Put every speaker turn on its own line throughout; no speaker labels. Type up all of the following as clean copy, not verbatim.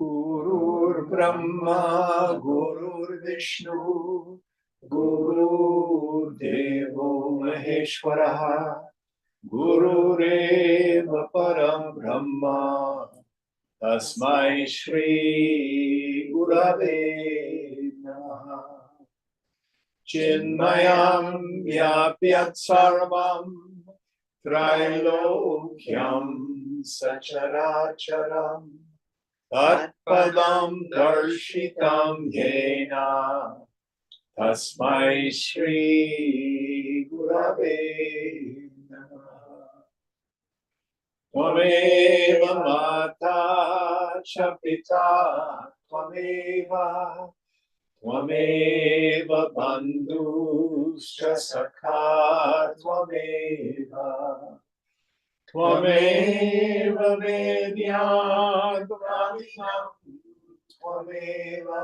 Gurur Brahma, Gurur Vishnu, Guru Devo Maheshwara, Gurureva Param Brahma, Tasmai Shri Gurave Namaha. Chinmayam Vyapyat Sarvam Trilokyam Sacharacharam Tatpadam Darshitam Yena Tasmai Shri Gurave Namaha. Tvameva Mata Cha Pita Tvameva Tvameva Bandhuscha Sakha Tvameva Tvameva Vedyam Tvameva Tvameva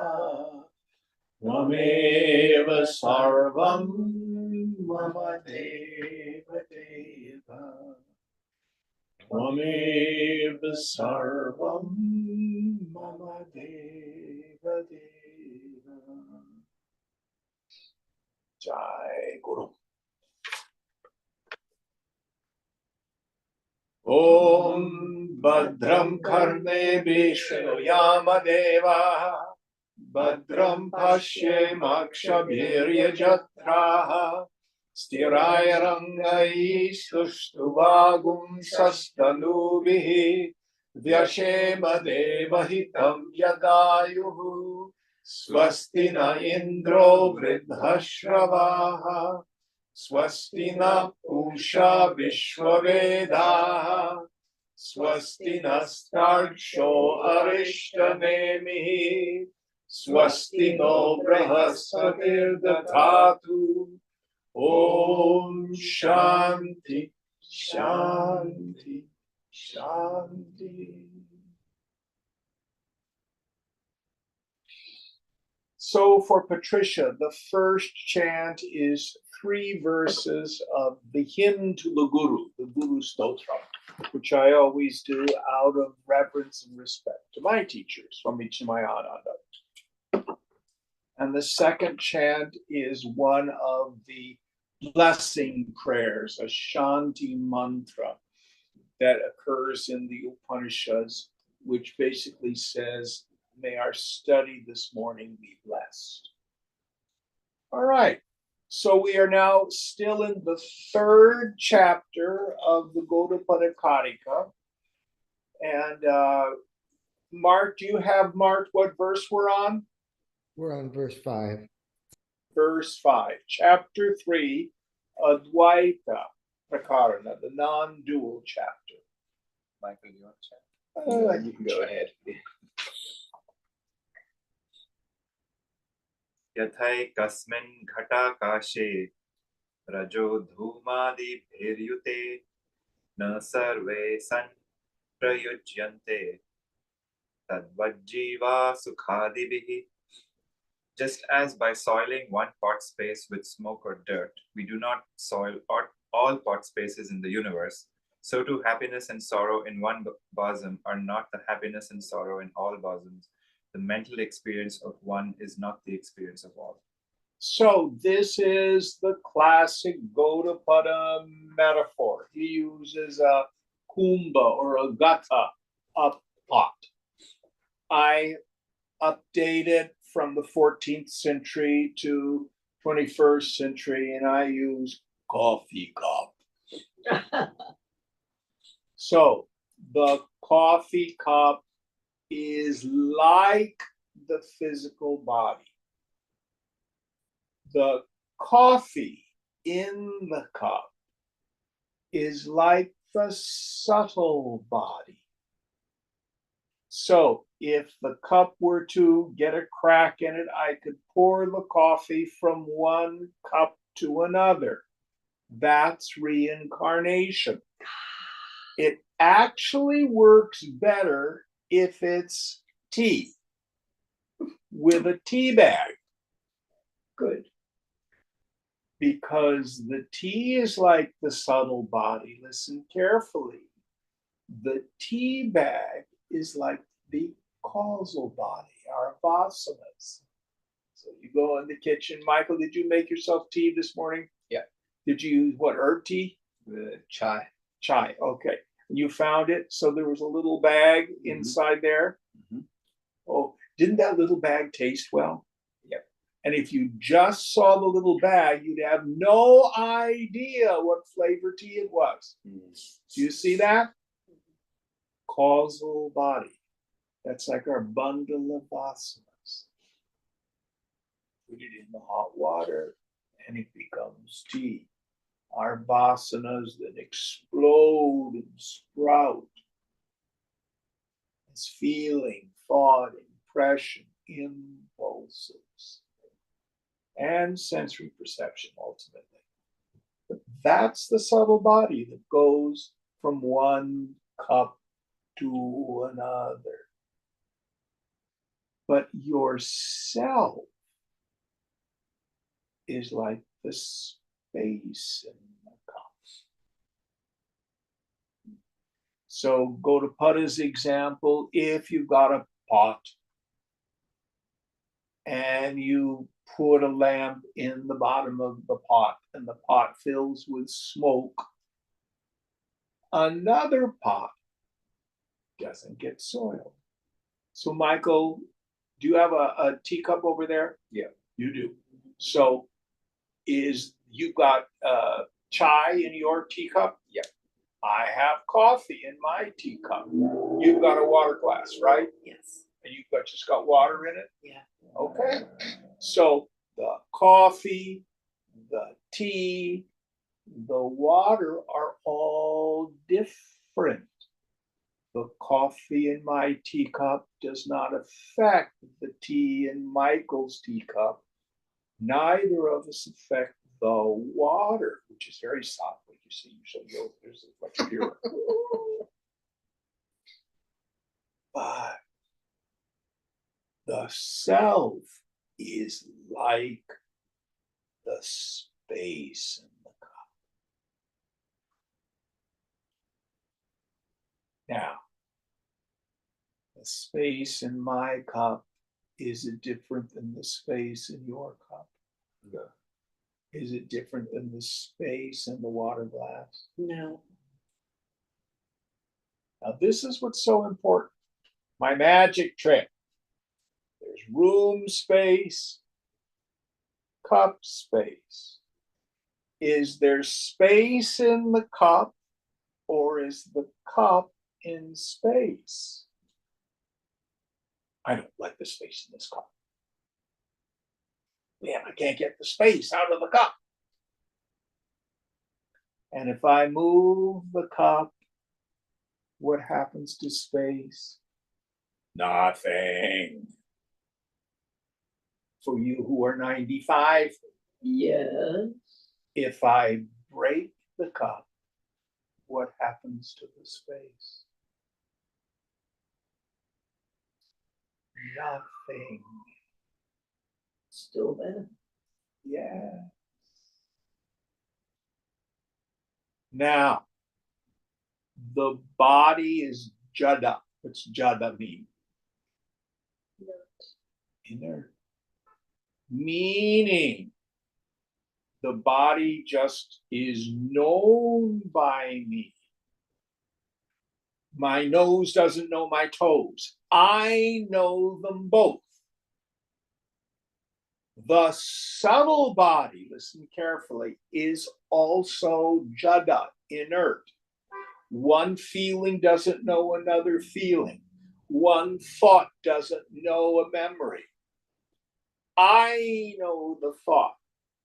Tvameva Sarvam Mama Deva Deva Tvameva Sarvam Mama Deva Deva. Jai Guru. Om Bhadram Karne Vishnu Yama Deva Bhadram Pashe Makshabhirya Jatraha Stirai Rangai Suštuvagum Sastanubihi Vyashema Devahitam Yadayuhu Swasti na Indro Vridhashravaha Swasti na Pusha Vishwavedaha Swasti nastarksho Arishtanemihi Swasti no Brahaspatir Dadhatu Om Shanti Shanti Shanti. So for Patricia, the first chant is 3 verses of the hymn to the Guru Stotra, which I always do out of reverence and respect to my teachers, Swami Chimayananda. And the second chant is one of the blessing prayers, a Shanti mantra that occurs in the Upanishads, which basically says, may our study this morning be blessed. All right. So we are now still in the 3rd chapter of the Gaudapada Karika. And Mark, do you have marked what verse we're on?
We're on verse 5.
Verse 5, chapter 3, Advaita Prakarana, the non-dual chapter.
Michael, you want to check?
You can go ahead.
यथैकस्मिन् घटाकाशे रजो धूमादिभिर्युते न सर्वे सन् प्रयुज्यन्ते तद्वज्जीवा सुखादिभिः. Just as by soiling one pot space with smoke or dirt, we do not soil all pot spaces in the universe, so too happiness and sorrow in one bosom are not the happiness and sorrow in all bosoms. The mental experience of one is not the experience of all.
So this is the classic Gaudapada metaphor. He uses a kumbha or a gata, a pot. I updated from the 14th century to 21st century, and I use coffee cup. So the coffee cup is like the physical body. The coffee in the cup is like the subtle body. So if the cup were to get a crack in it, I could pour the coffee from one cup to another. That's reincarnation. It actually works better if it's tea with a tea bag. Good. Because the tea is like the subtle body. Listen carefully. The tea bag is like the causal body, our vasanas. So you go in the kitchen. Michael, did you make yourself tea this morning?
Yeah.
Did you use what, herb tea?
Chai.
Chai, okay. And you found it, so there was a little bag inside there.
Mhm.
Oh, didn't that little bag taste well?
Yep.
And if you just saw the little bag, you'd have no idea what flavor tea it was. Do you see that? Causal body. That's like our bundle of vasanas. Put it in the hot water and it becomes tea. Our vasanas then explode and sprout. It's feeling, thought, impression, impulses, and sensory perception ultimately. But that's the subtle body that goes from one cup to another. But yourself is like the space in the cup. So go to Pada's example. If you've got a pot and you put a lamp in the bottom of the pot and the pot fills with smoke, another pot doesn't get soiled. So Michael, do you have a teacup over there?
Yeah.
You do. So you've got chai in your teacup?
Yeah.
I have coffee in my teacup. You've got a water glass, right?
Yes.
And you've just got water in it?
Yeah.
Okay. So the coffee, the tea, the water are all different. The coffee in my teacup does not affect the tea in Michael's teacup. Neither of us affect the water, which is very soft, like you see. So there's much purer. But the self is like the space in the cup. Now, the space in my cup, is it different than the space in your cup?
No.
Is it different than the space in the water glass?
No.
Now, this is what's so important. My magic trick. There's room space, cup space. Is there space in the cup, or is the cup in space? I don't like the space in this cup. Man, I can't get the space out of the cup. And if I move the cup, what happens to space? Nothing. For you who are 95,
Yes.
if I break the cup, what happens to the space? Nothing.
Still there.
Yeah. Now, the body is jada. What's jada mean? Inert. Meaning, the body just is known by me. My nose doesn't know my toes. I know them both. The subtle body, listen carefully, is also jada, inert. One feeling doesn't know another feeling. One thought doesn't know a memory. I know the thought.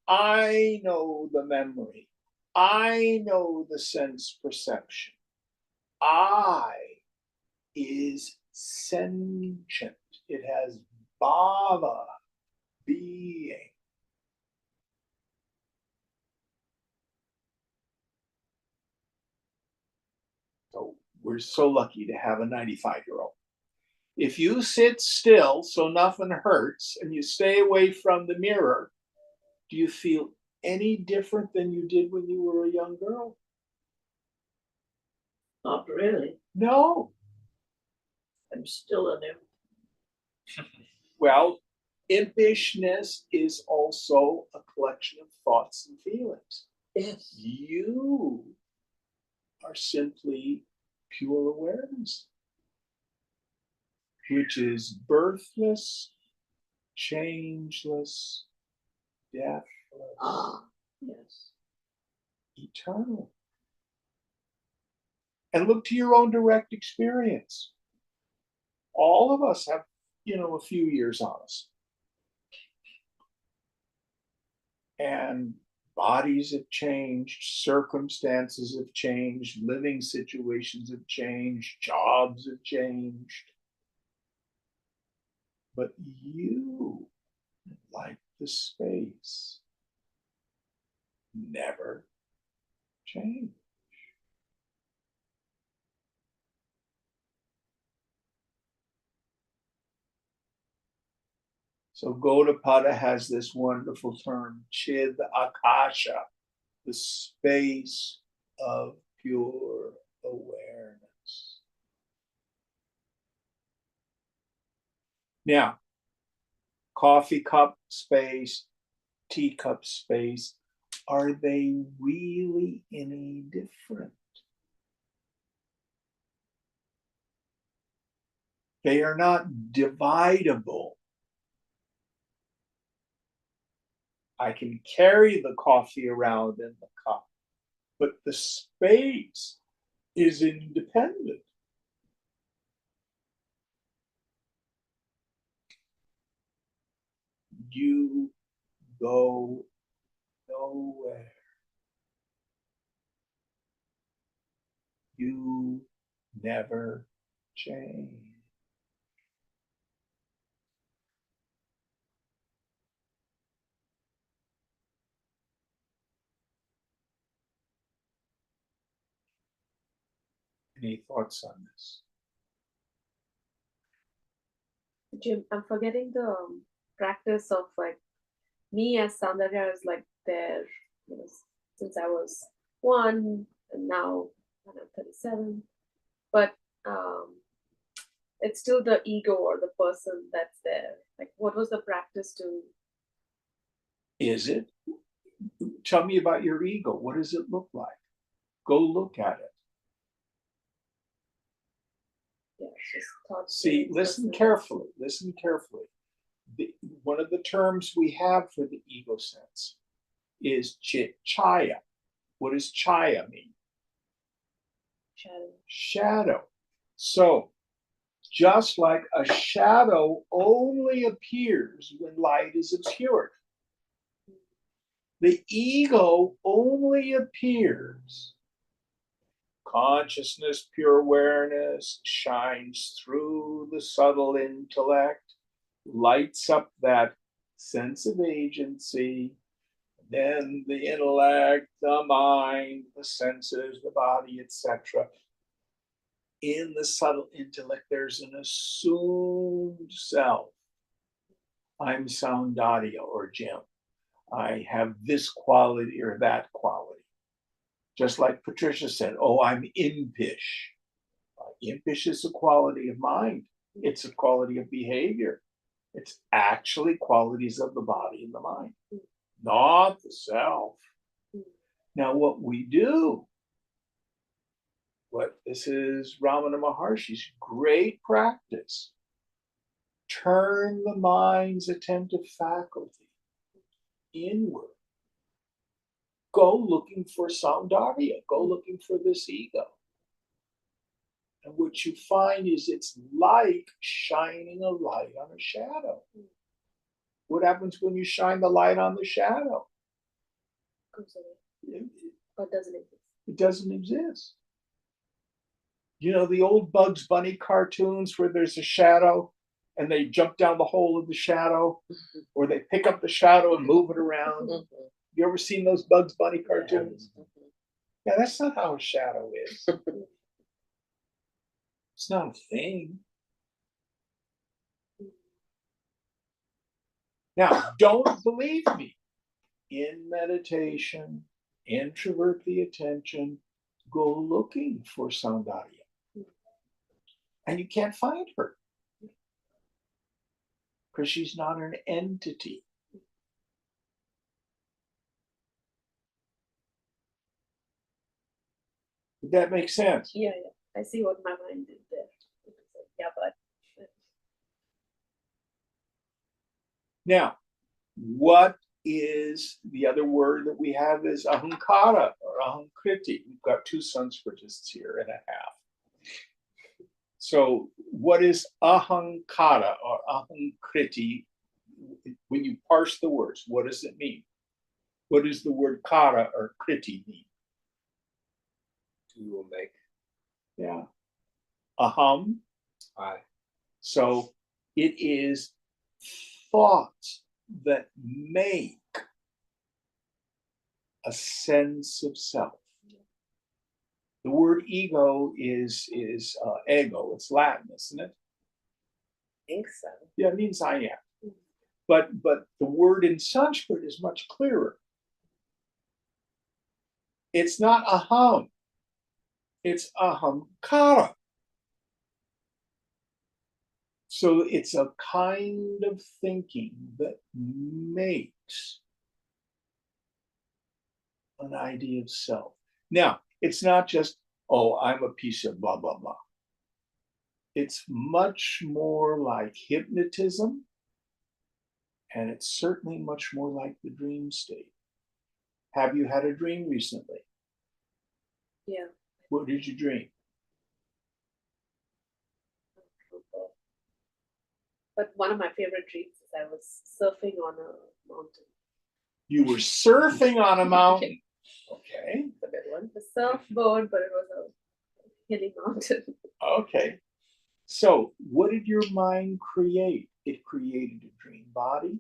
I know the memory. I know the sense perception. I is sentient. It has bhava, being. So we're so lucky to have a 95-year-old. If you sit still so nothing hurts and you stay away from the mirror, do you feel any different than you did when you were a young girl?
Not really.
No.
I'm still an
Well, impishness is also a collection of thoughts and feelings.
Yes.
You are simply pure awareness, which is birthless, changeless, deathless,
Yes.
eternal. And look to your own direct experience. All of us have, a few years on us. And bodies have changed, circumstances have changed, living situations have changed, jobs have changed. But you, like the space, never change. So Gaudapada has this wonderful term, Chid Akasha, the space of pure awareness. Now, coffee cup space, teacup space, are they really any different? They are not dividable. I can carry the coffee around in the cup, but the space is independent. You go nowhere. You never change. Any thoughts on this?
Jim, I'm forgetting the practice of like me as Soundarya is like there, since I was 1 and now when I'm 37. But it's still the ego or the person that's there. Like, what was the practice to?
Is it? Tell me about your ego. What does it look like? Go look at it.
Yeah, just thoughts.
See, listen carefully. Listen carefully. One of the terms we have for the ego sense is chaya. What does chaya mean?
Shadow.
Shadow. So, just like a shadow only appears when light is obscured, the ego only appears. Consciousness, pure awareness shines through the subtle intellect, lights up that sense of agency. Then the intellect, the mind, the senses, the body, etc. In the subtle intellect, there's an assumed self. I'm Soundarya or Jim. I have this quality or that quality. Just like Patricia said, oh, I'm impish. Impish is a quality of mind. It's a quality of behavior. It's actually qualities of the body and the mind, not the self. Now, what we do, this is Ramana Maharshi's great practice. Turn the mind's attentive faculty inward. Go looking for Soundarya. Go looking for this ego. And what you find is it's like shining a light on a shadow. What happens when you shine the light on the shadow?
Goes away. Or doesn't exist.
It doesn't exist. You know the old Bugs Bunny cartoons where there's a shadow and they jump down the hole of the shadow, or they pick up the shadow and move it around. You ever seen those Bugs Bunny cartoons? Yeah, that's not how a shadow is. It's not a thing. Now, don't believe me. In meditation, introvert the attention, go looking for Soundarya. And you can't find her. because she's not an entity. Did that make sense?
Yeah, yeah. I see what my mind did there. It was like, yeah, but
Now, what is the other word that we have is ahankara or ahankriti. We've got two Sanskritists here and a half. So what is ahankara or ahankriti? When you parse the words, what does it mean? What does the word kara or kriti mean?
To make.
Yeah. Aham.
I.
So it is thoughts that make a sense of self. The word ego is ego. It's Latin, isn't it?
I think so.
Yeah, it means I am. But the word in Sanskrit is much clearer. It's not aham. It's ahamkara. So it's a kind of thinking that makes an idea of self. Now, it's not just, oh, I'm a piece of blah, blah, blah. It's much more like hypnotism, and it's certainly much more like the dream state. Have you had a dream recently?
Yeah.
What did you dream?
But one of my favorite dreams is I was surfing on a mountain.
You were surfing on a mountain. Okay.
The big one. The surfboard, but it was a hilly mountain.
Okay. So, what did your mind create? It created a dream body,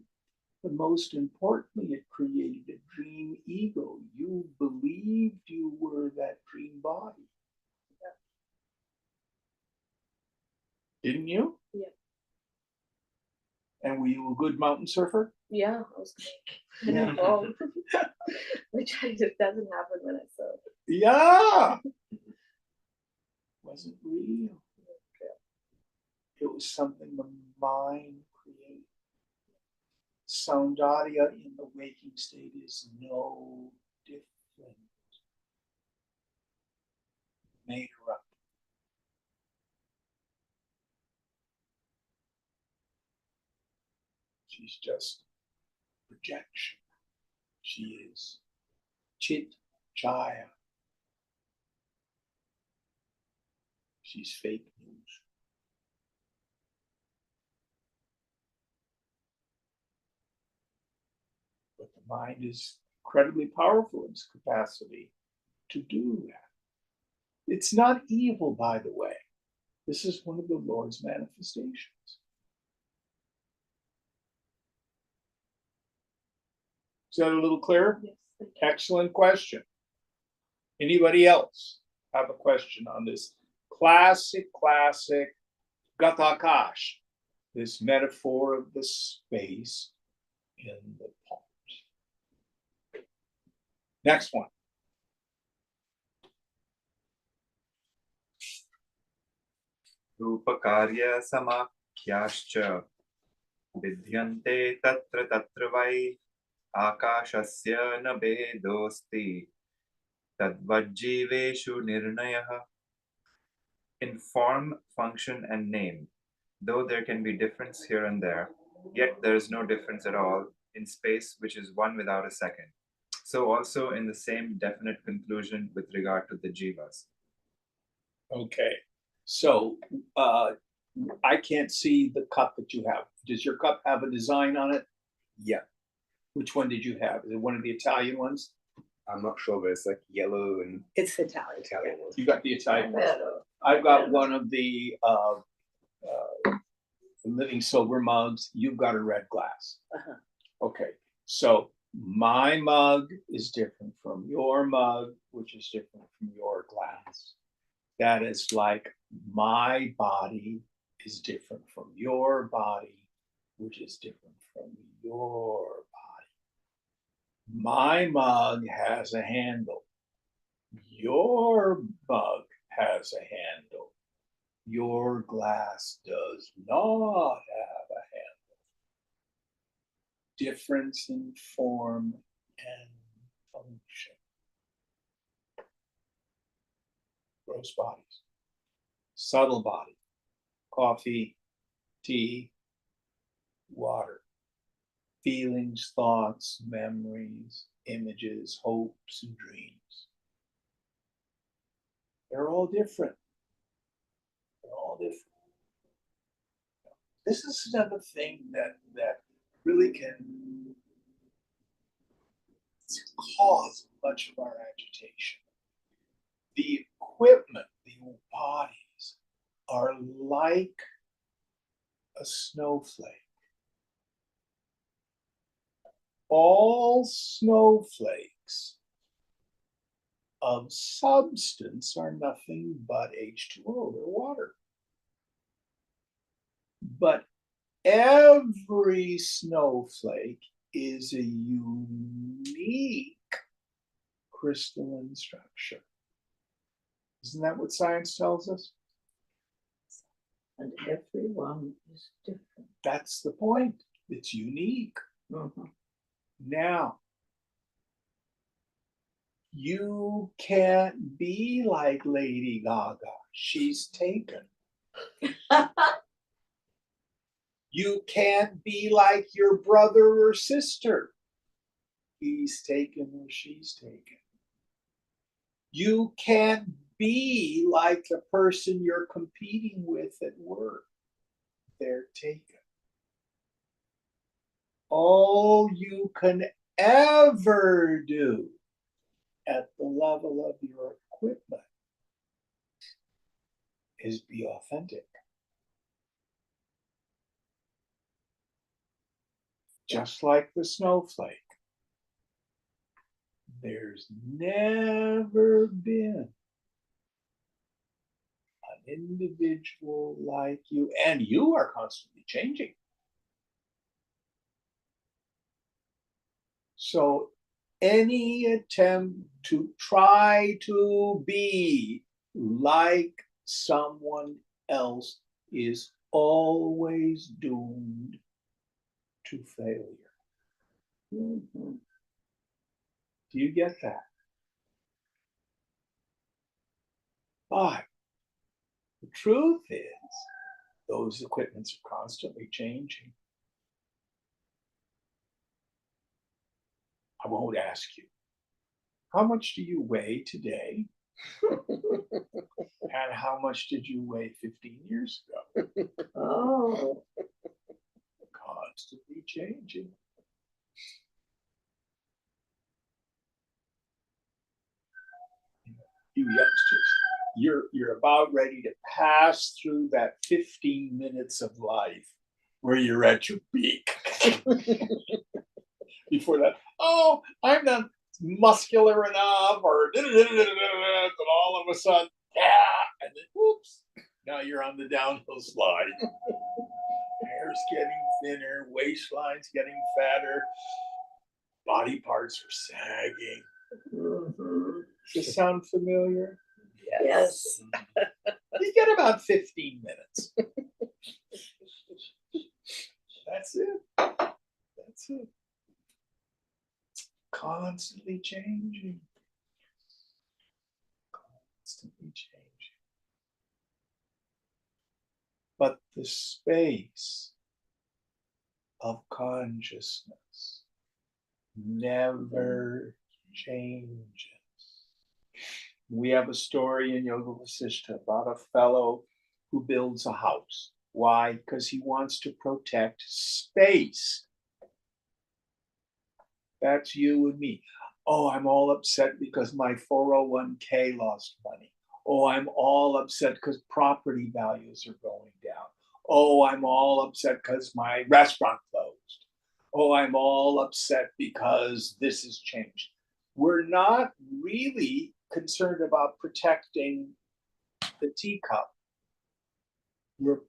but most importantly, it created a dream ego. You believed you were that dream body. Yeah. Didn't you?
Yeah.
And were you a good mountain surfer?
Yeah, I was kind of wrong, which just doesn't happen when I surf.
Yeah. Wasn't real. It was something the mind created. Soundarya in the waking state is no different. Made her up. She's just projection. She is Chit Chaya. She's fake news. But the mind is incredibly powerful in its capacity to do that. It's not evil, by the way. This is one of the Lord's manifestations. Is that a little clearer?
Yes, thank you.
Excellent question. Anybody else have a question on this classic Gatakash, this metaphor of the space in the palms? Next one.
रूपकार्य समाख्याश्च विद्यन्ते तत्र तत्र वै आकाशस्य न भेदोऽस्ति तद्वज्जीवेषु निर्णयः. In form, function, and name, though there can be difference here and there, yet there is no difference at all in space, which is one without a second. So also in the same definite conclusion with regard to the jivas.
Okay. So I can't see the cup that you have. Does your cup have a design on it? Yeah. Which one did you have? Is it one of the Italian ones?
I'm not sure, but it's like yellow and
It's Italian.
Italian ones.
You got the Italian one.
Vero.
I've got one of the living silver mugs. You've got a red glass.
Uh-huh.
Okay. So my mug is different from your mug, which is different from your glass. That is like my body is different from your body, which is different from your body. My mug has a handle. Your mug has a handle. Your glass does not have a handle. difference in form and function. Gross bodies, subtle body, coffee, tea, water, feelings, thoughts, memories, images, hopes, and dreams. They're all different. They're all different. This is another thing that really can cause much of our agitation. The equipment, the bodies, are like a snowflake. All snowflakes of substance are nothing but H2O, they're water. But every snowflake is a unique crystalline structure. Isn't that what science tells us?
And everyone is different.
That's the point. It's unique.
Mhm.
Now, you can't be like Lady Gaga. She's taken. You can't be like your brother or sister. He's taken or she's taken. You can't be like the person you're competing with at work. They're taken. All you can ever do at the level of your equipment is be authentic. Just like the snowflake, there's never been an individual like you, and you are constantly changing. So any attempt to try to be like someone else is always doomed to failure.
Mhm.
Do you get that? But the truth is, those equipments are constantly changing. I won't ask you, how much do you weigh today? And how much did you weigh 15 years ago?
Oh,
Constantly changing. You youngsters, you're about ready to pass through that 15 minutes of life where you're at your peak. Before that, oh, I'm not muscular enough, or and all of a sudden, yeah, and then whoops, now you're on the downhill slide. Hair's getting thinner, waistline's getting fatter, body parts are sagging.
mhm.
Does this sound familiar?
Yes.
You get about 15 minutes. That's it. That's it. Constantly changing. Constantly changing. But the space of consciousness never changes. We have a story in Yoga Vasishtha about a fellow who builds a house. Why? Because he wants to protect space. That's you and me. Oh, I'm all upset because my 401k lost money. Oh, I'm all upset because property values are going down. Oh, I'm all upset because my restaurant closed. Oh, I'm all upset because this has changed. We're not really concerned about protecting the teacup. We're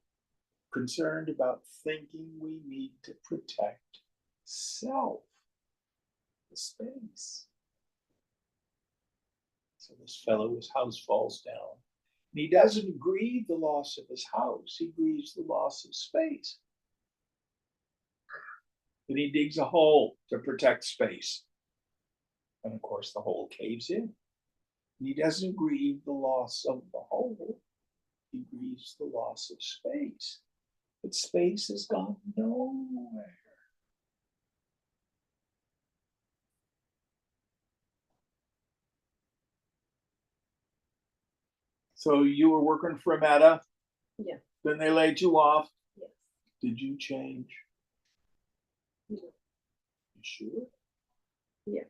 concerned about thinking we need to protect self, the space. So this fellow, his house falls down. And he doesn't grieve the loss of his house, he grieves the loss of space. Then he digs a hole to protect space. And of course, the hole caves in. He doesn't grieve the loss of the hole, he grieves the loss of space. But space has gone nowhere. So you were working for a meta,
Yeah.
then they laid you off.
Yes.
Did you change?
No.
You sure?
Yeah.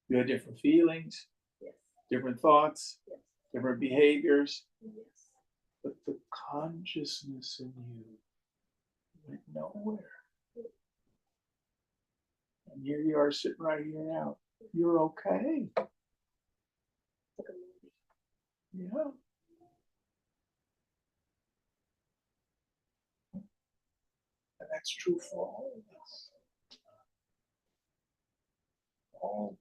You had different feelings,
Yes.
different thoughts,
Yes.
different behaviors,
Yes.
but the consciousness in you went nowhere. And here you are sitting right here now. You're okay.
Like a movie.
Yeah. And that's true for all of us. Always.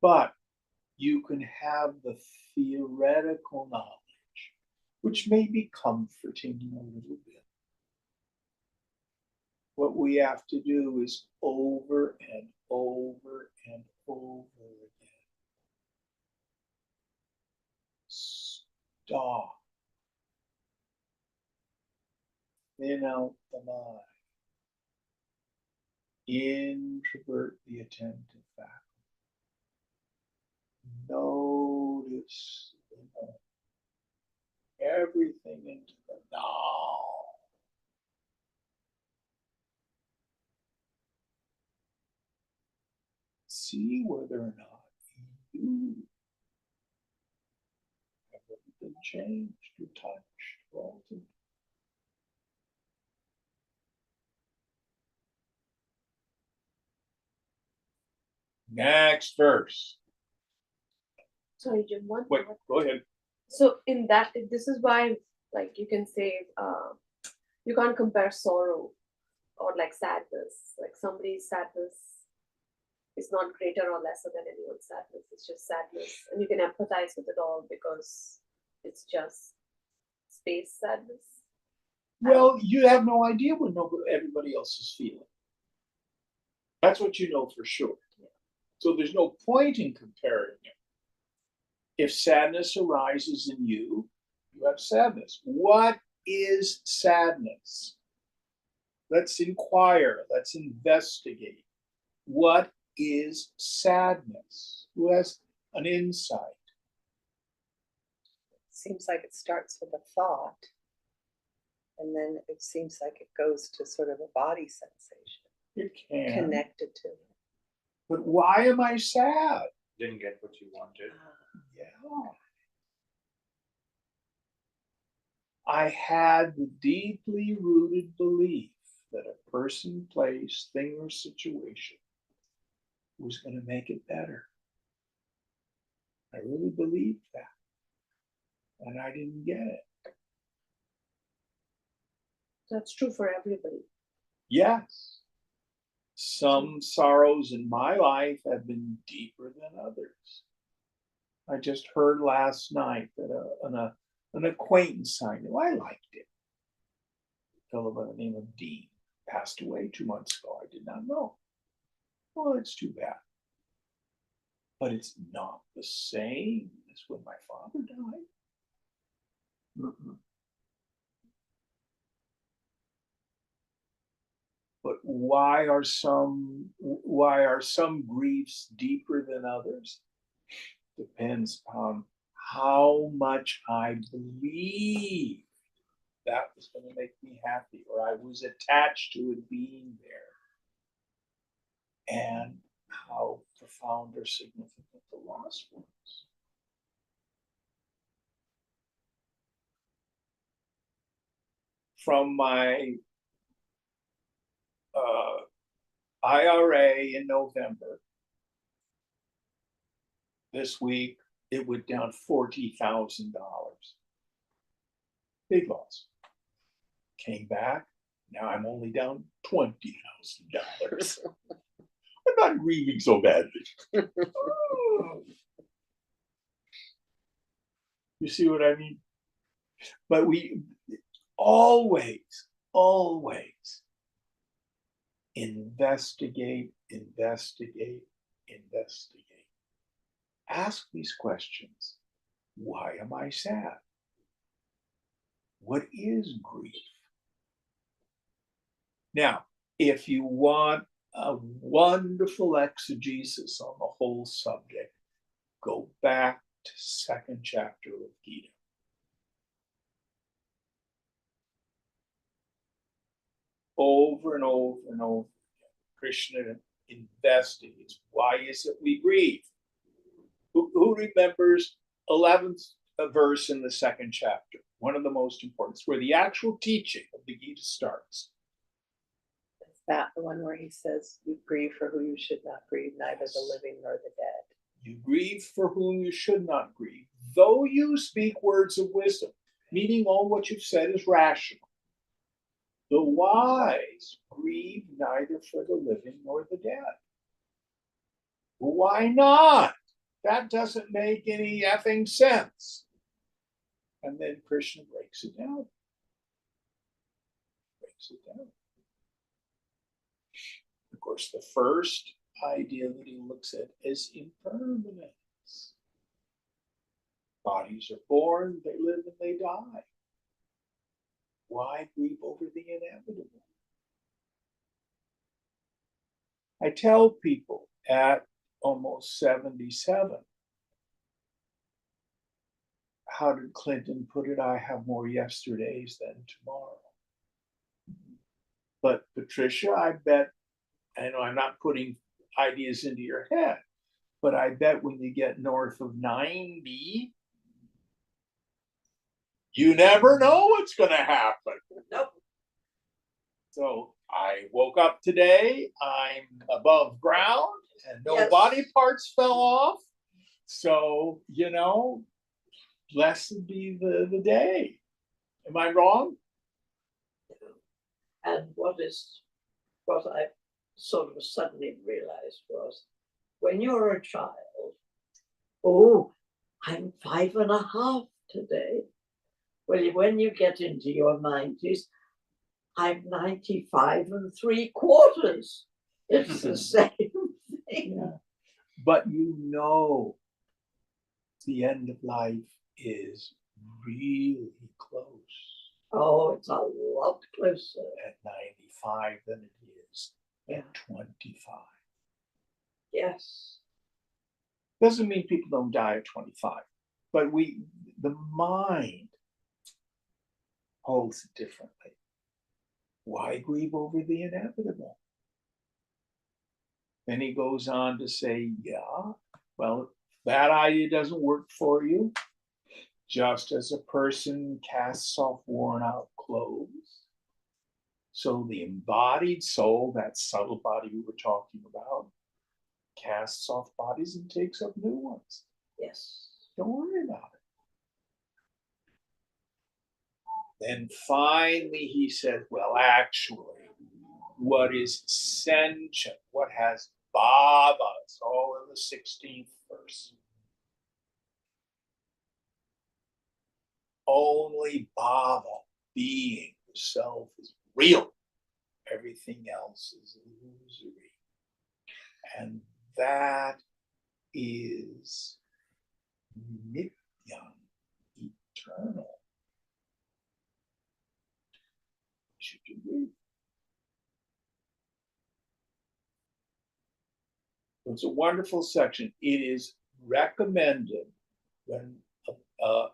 But you can have the theoretical knowledge, which may be comforting a little bit. What we have to do is over and over and over again. Stop. Thin out the mind. Introvert the attentive faculty. Notice everything into the now. See whether or not you have been changed or touched or altered. Next verse.
Sorry, Jim.
Wait, go ahead.
So in that, this is why, like, you can say, you can't compare sorrow or like sadness. Like somebody's sadness is not greater or lesser than anyone's sadness. It's just sadness, and you can empathize with it all because it's just space sadness.
Well, you have no idea what everybody else is feeling. That's what you know for sure. So there's no point in comparing it. If sadness arises in you, you have sadness. What is sadness? Let's inquire. Let's investigate. What is sadness? Who has an insight?
Seems like it starts with a thought, and then it seems like it goes to sort of a body sensation
It can.
connected to it.
But why am I sad?
Didn't get what you wanted.
Yeah. I had the deeply rooted belief that a person, place, thing, or situation was going to make it better. I really believed that. And I didn't get it.
That's true for everybody.
Yes. Some sorrows in my life have been deeper than others. I just heard last night that an acquaintance I knew, I liked it. A fellow by the name of Dean passed away 2 months ago. I did not know. Well, it's too bad. But it's not the same as when my father died. Mm-mm. But why are some griefs deeper than others? Depends on how much I believed that was going to make me happy, or I was attached to it being there, and how profound or significant the loss was. From my IRA in November, this week it went down $40,000. Big loss. Came back. Now I'm only down $20,000. I'm not grieving so badly. Oh. You see what I mean? But we always investigate, investigate, investigate. Ask these questions. Why am I sad? What is grief? Now, if you want a wonderful exegesis on the whole subject, go back to second chapter of Gita. Over and over and over again, Krishna investigates. Why is it we grieve? Who remembers 11th verse in the second chapter? One of the most important. It's where the actual teaching of the Gita starts.
Is that the one where he says, you grieve for who you should not grieve, neither the living nor the dead?
You grieve for whom you should not grieve, though you speak words of wisdom, meaning all what you've said is rational. The wise grieve neither for the living nor the dead. Well, why not? That doesn't make any effing sense. And then Krishna breaks it down. Breaks it down. Of course, the first idea that he looks at is impermanence. Bodies are born, they live, and they die. Why grieve over the inevitable? I tell people at almost 77, how did Clinton put it? I have more yesterdays than tomorrow. But Patricia, I bet, I know I'm not putting ideas into your head, but I bet when you get north of 90, you never know what's going to happen.
Nope.
So I woke up today, I'm above ground, and no
Yes.
body parts fell off. So, blessed be the day. Am I wrong?
And what I sort of suddenly realized was when you're a child, oh, I'm 5.5 today. Well, when you get into your 90s, I'm 95.75. It's the same thing.
Yeah. But the end of life is really close
Oh, it's a lot closer.
at 95 than it is at 25.
Yes.
Doesn't mean people don't die at 25, but the mind holds it differently. Why grieve over the inevitable? Then he goes on to say, yeah, well, if that idea doesn't work for you, just as a person casts off worn out clothes, so the embodied soul, that subtle body we were talking about, casts off bodies and takes up new ones.
Yes.
Don't worry about it. Then finally he said, well, actually, what is sentient, what has bhava, it's all in the 16th verse. Only bhava, being, the self, is real. Everything else is illusory. And that is nityam, eternal. Should you agree? It's a wonderful section. It is recommended when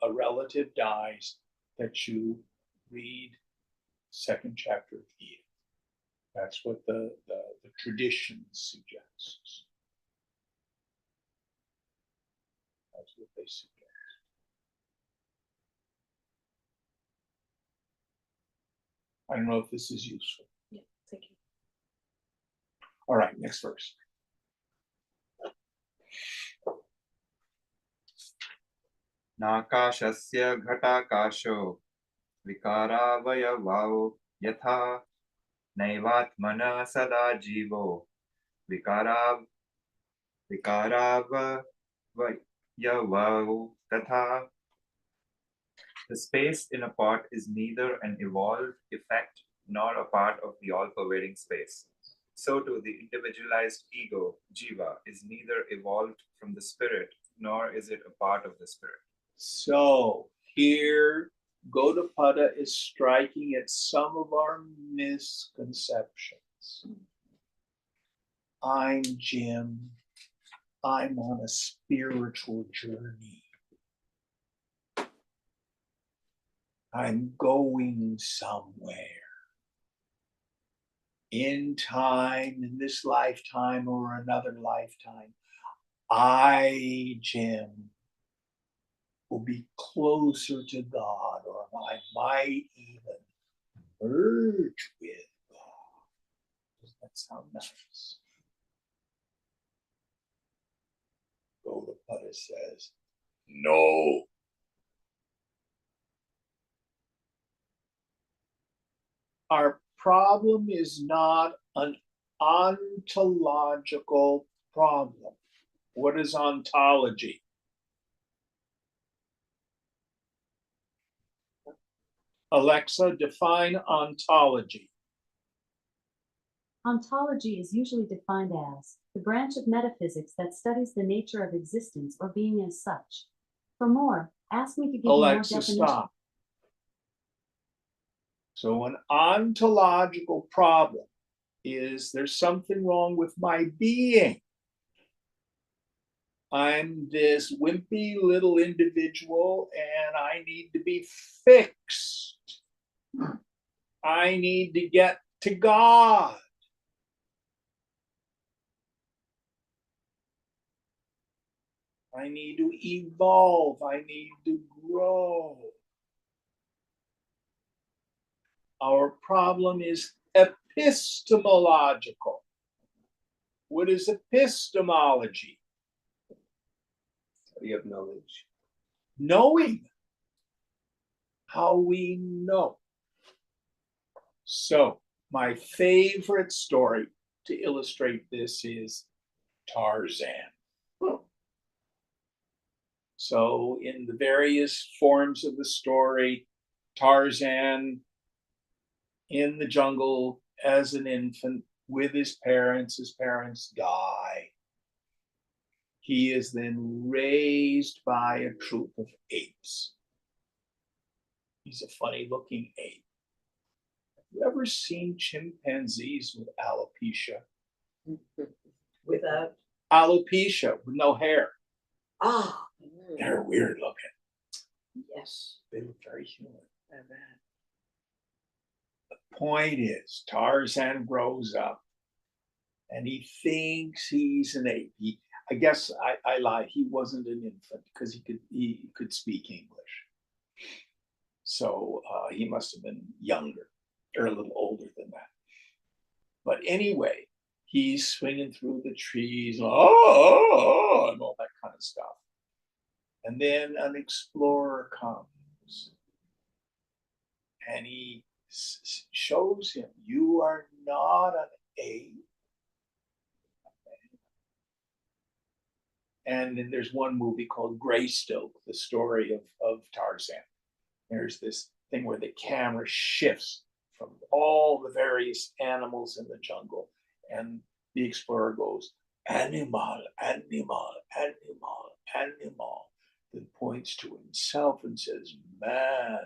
a relative dies that you read second chapter of Gita. That's what the tradition suggests. That's what they suggest. I don't know if this is useful.
Yeah, thank you.
All right, next verse.
नाकाशस्य घटाकाशो विकारावयवौ यथा नैवात्मनः सदा जीवो विकारावयवौ तथा. The space in a pot is neither an evolved effect nor a part of the all-pervading space. so too the individualized ego, jiva, is neither evolved from the spirit nor is it a part of the spirit.
So here, Gaudapada is striking at some of our misconceptions. I'm Jim. I'm on a spiritual journey. I'm going somewhere. In time, in this lifetime or another lifetime, I, Jim, will be closer to God, or I might even merge with God. Does that sound nice? Gaudapada says, no. Our problem is not an ontological problem. What is ontology? Alexa, define ontology.
Ontology is usually defined as the branch of metaphysics that studies the nature of existence or being as such. For more, ask me to give you more
Alexa,
definition.
stop. So an ontological problem is there's something wrong with my being. I'm this wimpy little individual and I need to be fixed. I need to get to God. I need to evolve. I need to grow. Our problem is epistemological. What is epistemology?
Study of knowledge.
Knowing. How we know. So, my favorite story to illustrate this is Tarzan. So, in the various forms of the story, Tarzan in the jungle as an infant with his parents die. He is then raised by a troop of apes. He's a funny looking ape. Have you ever seen chimpanzees with alopecia?
Without,
Alopecia with no hair.
ah,
They're weird looking.
yes,
They look very human.
I bet.
Point is, Tarzan grows up and he thinks he's an ape. I guess I lied. He wasn't an infant because he could speak English. So he must have been younger or a little older than that. But anyway, he's swinging through the trees, and all that kind of stuff. And then an explorer comes and he shows him, you are not an ape. And then there's one movie called Greystoke, the story of Tarzan. There's this thing where the camera shifts from all the various animals in the jungle. And the explorer goes, animal, animal, animal, animal. Then points to himself and says, man.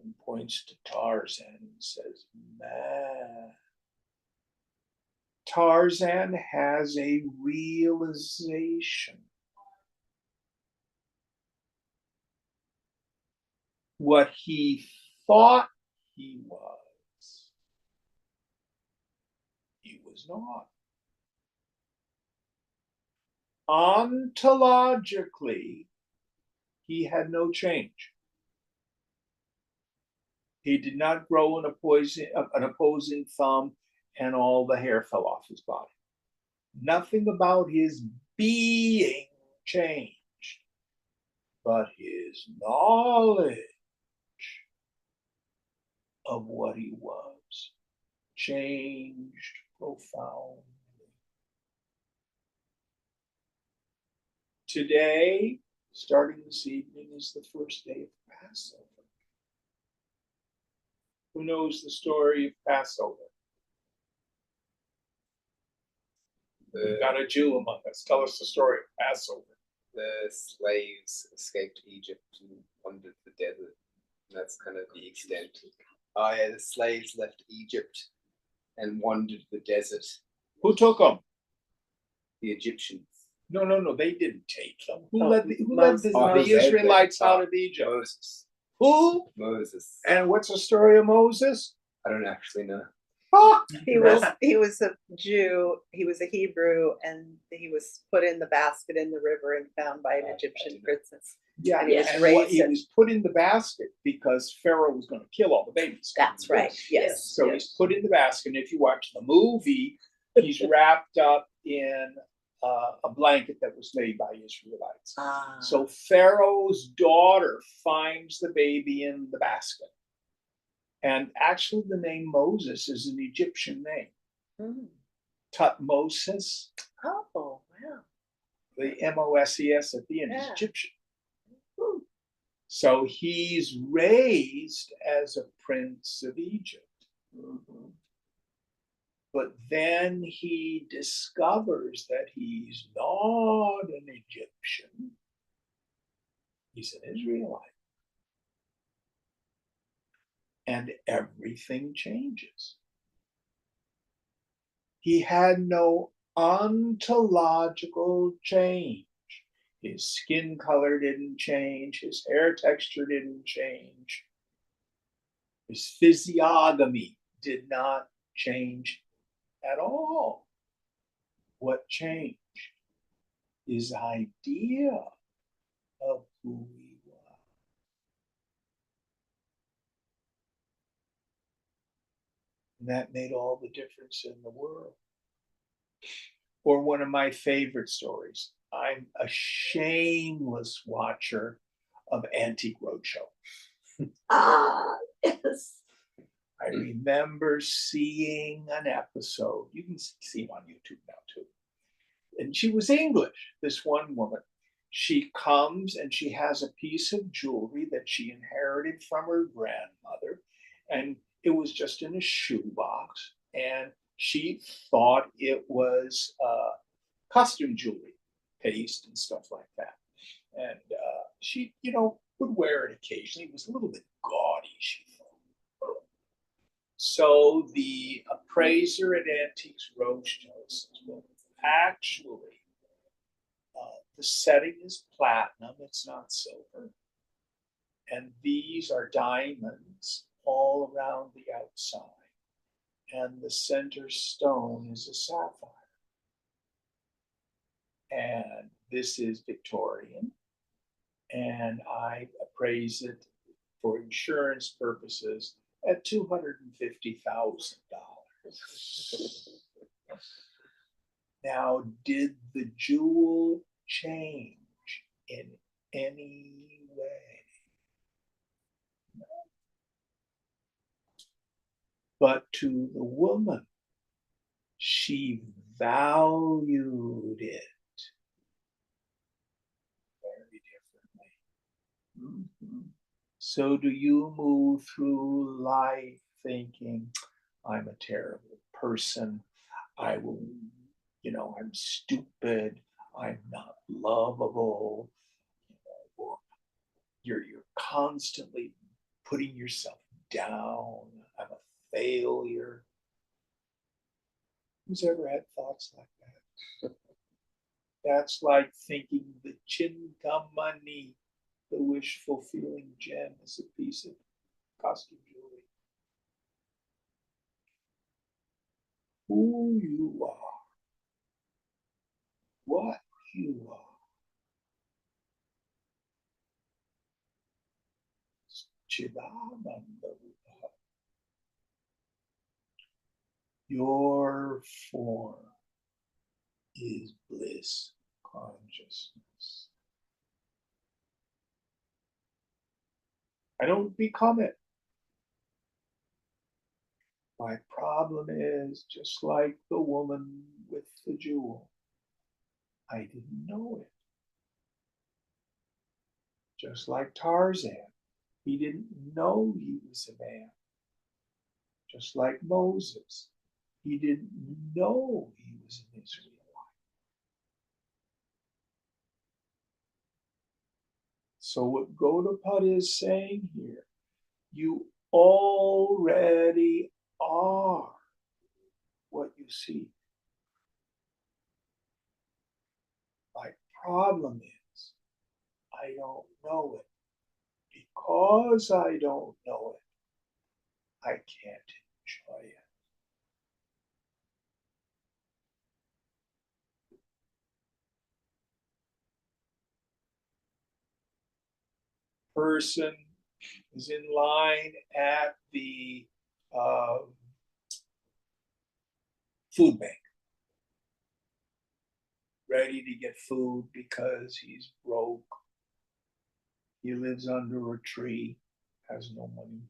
And points to Tarzan and says, man. Tarzan has a realization. What he thought he was not. Ontologically, he had no change. He did not grow an opposing thumb and all the hair fell off his body. Nothing about his being changed, but his knowledge of what he was changed profoundly. Today, starting this evening, is the first day of Passover. Who knows the story of Passover? We've got a Jew among us. Tell us the story of Passover.
The slaves escaped Egypt and wandered the desert. And that's kind of the extent. Oh yeah, the slaves left Egypt and wandered the desert.
Who took them?
The Egyptians.
No. They didn't take them. Who
Oh,
led the
Moses.
Israelites out of Egypt?
Moses.
Who?
Moses.
And what's the story of Moses?
I don't actually know.
Ah,
He was a Jew, he was a Hebrew, and he was put in the basket in the river and found by an Egyptian princess.
yeah,
And he was
and
raised
he
in-
was put in the basket because Pharaoh was going to kill all the babies.
That's right, yes.
So he's put in the basket. And if you watch the movie, he's wrapped up in a blanket that was made by Israelites.
Ah.
So Pharaoh's daughter finds the baby in the basket. And actually, the name Moses is an Egyptian name.
Mm.
Tutmosis,
Oh, wow.
the Moses at the end is
Yeah.
Egyptian. So he's raised as a prince of Egypt. But then he discovers that he's not an Egyptian. He's an Israelite. And everything changes. He had no ontological change. His skin color didn't change. His hair texture didn't change. His physiognomy did not change at all. What changed? His idea of who he was. And that made all the difference in the world. Or one of my favorite stories. I'm a shameless watcher of Antique Roadshow.
Ah, yes.
I remember seeing an episode. You can see him on YouTube now too. And she was English, this one woman. She comes and she has a piece of jewelry that she inherited from her grandmother. And it was just in a shoebox. And she thought it was costume jewelry, paste and stuff like that. And she, would wear it occasionally. It was a little bit gaudy, she thought. So the appraiser at Antiques Roadshow says, well, actually, the setting is platinum, it's not silver. And these are diamonds all around the outside. And the center stone is a sapphire. And this is Victorian. And I appraise it for insurance purposes at $250,000. Now, did the jewel change in any way? No. But to the woman, she valued it very differently. So do you move through life thinking, I'm a terrible person, I will, I'm stupid, I'm not lovable, or you're constantly putting yourself down, I'm a failure. Who's ever had thoughts like that? That's like thinking the Chintamani, the wish fulfilling gem, is a piece of costume jewelry. Who you are, what you are. Chidananda. Your form is bliss consciousness. I don't become it. My problem is just like the woman with the jewel. I didn't know it. Just like Tarzan, he didn't know he was a man. Just like Moses, he didn't know he was an Israelite. So what Gaudapada is saying here, you already are what you see. My problem is I don't know it. Because I don't know it, I can't enjoy it. Person is in line at the food bank, ready to get food because he's broke. He lives under a tree, has no money.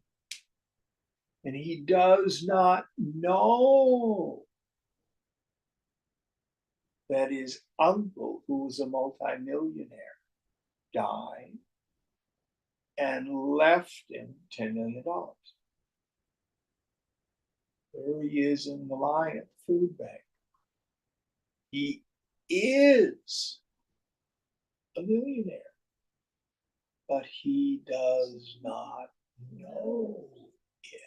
And he does not know that his uncle, who was a multimillionaire, died and left him $10 million. There he is in the line at the food bank. He is a millionaire, but he does not know it.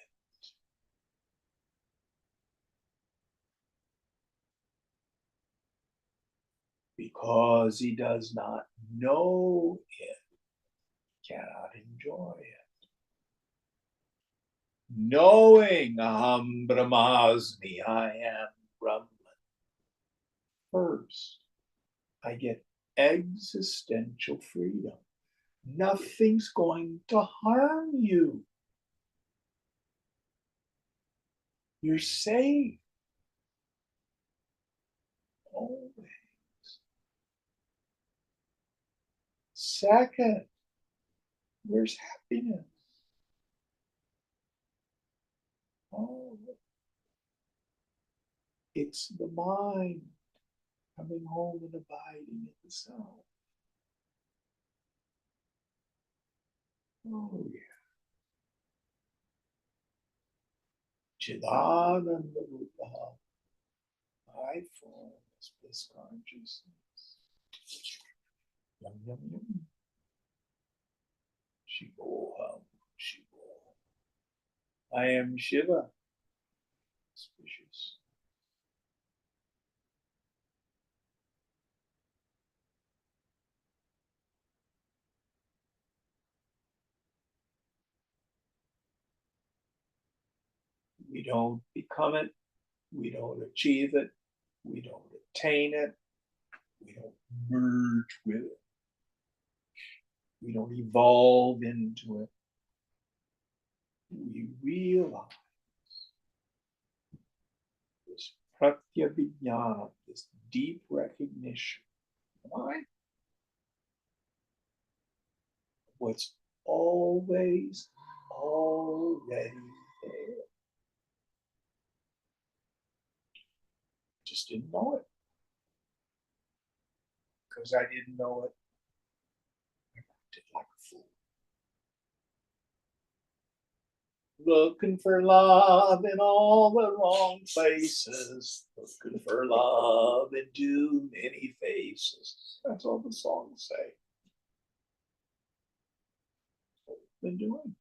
Because he does not know it, cannot enjoy it. Knowing Aham Brahmasmi, I am Brahman. First, I get existential freedom. Nothing's going to harm you. You're safe. Always. Second, there's happiness. Oh, it's the mind coming home and abiding in the self. Oh, yeah. Chidananda Rupa, I form as bliss consciousness. Yum, yum, yum. Shivoham, Shivoham. I am Shiva. Auspicious. We don't become it. We don't achieve it. We don't attain it. We don't merge with it. We don't evolve into it. We realize this pratyabhignana, this deep recognition. Why? What's always already there. Just didn't know it. Because I didn't know it, I acted like a fool. Looking for love in all the wrong places. Looking for love in too many faces. That's all the songs say. What we've been doing.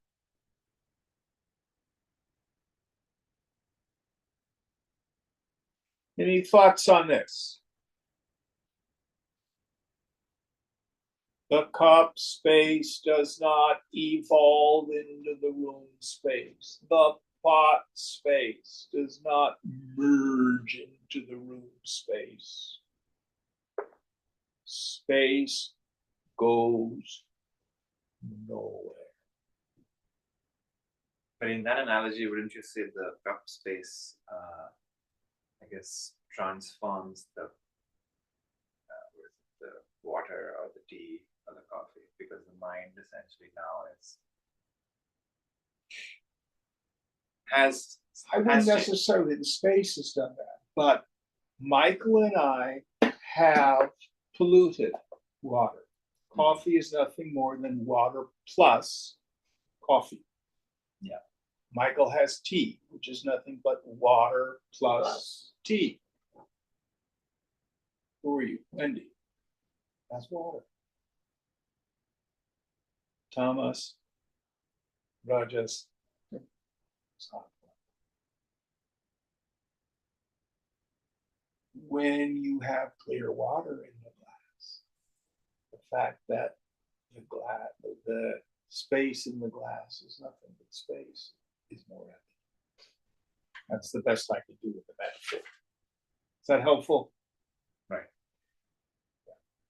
Any thoughts on this? The cup space does not evolve into the room space. The pot space does not merge into the room space. Space goes nowhere.
But in that analogy, wouldn't you say the cup space, I guess, transforms the water or the tea or the coffee, because the mind essentially now
I wouldn't
changed.
necessarily, the space has done that, but Michael and I have polluted water. Coffee is nothing more than water plus coffee.
Yeah.
Michael has tea, which is nothing but water plus tea. Who are you? Wendy. That's water. Tamas, Rajas, Sattva. When you have clear water in the glass, the fact that the space in the glass is nothing but space is more evident. That's the best I can do with the metaphor. Is that helpful?
Right.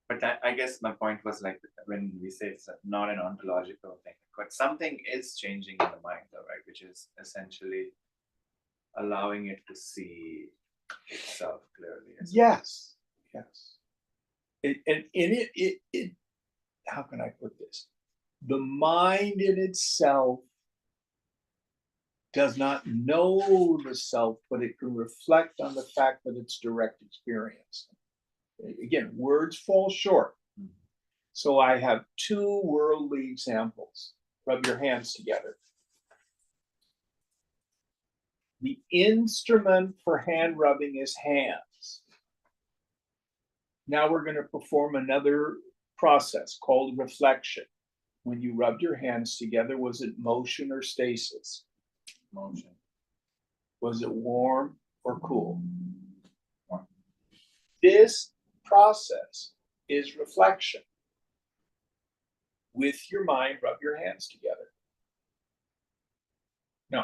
But I guess my point was like when we say it's not an ontological thing, but something is changing in the mind, though, right? Which is essentially allowing it to see itself clearly.
Yes, yes. It how can I put this? The mind in itself does not know the self, but it can reflect on the fact that it's direct experience. Again, words fall short. So I have two worldly examples. Rub your hands together. The instrument for hand rubbing is hands. Now we're going to perform another process called reflection. When you rubbed your hands together, was it motion or stasis?
Motion.
Was it warm or cool? Warm. This process is reflection. With your mind, rub your hands together. No.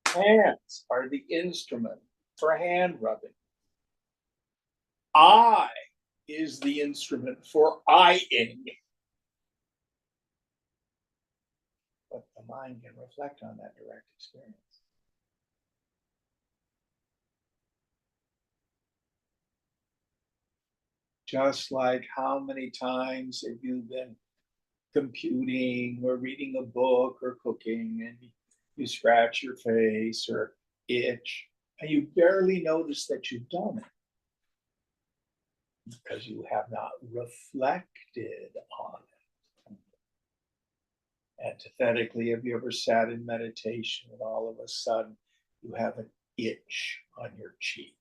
Hands are the instrument for hand rubbing. Eye is the instrument for eyeing. But the mind can reflect on that direct experience. Just like how many times have you been computing or reading a book or cooking and you scratch your face or itch and you barely notice that you've done it because you have not reflected on it. Antithetically, have you ever sat in meditation and all of a sudden you have an itch on your cheek?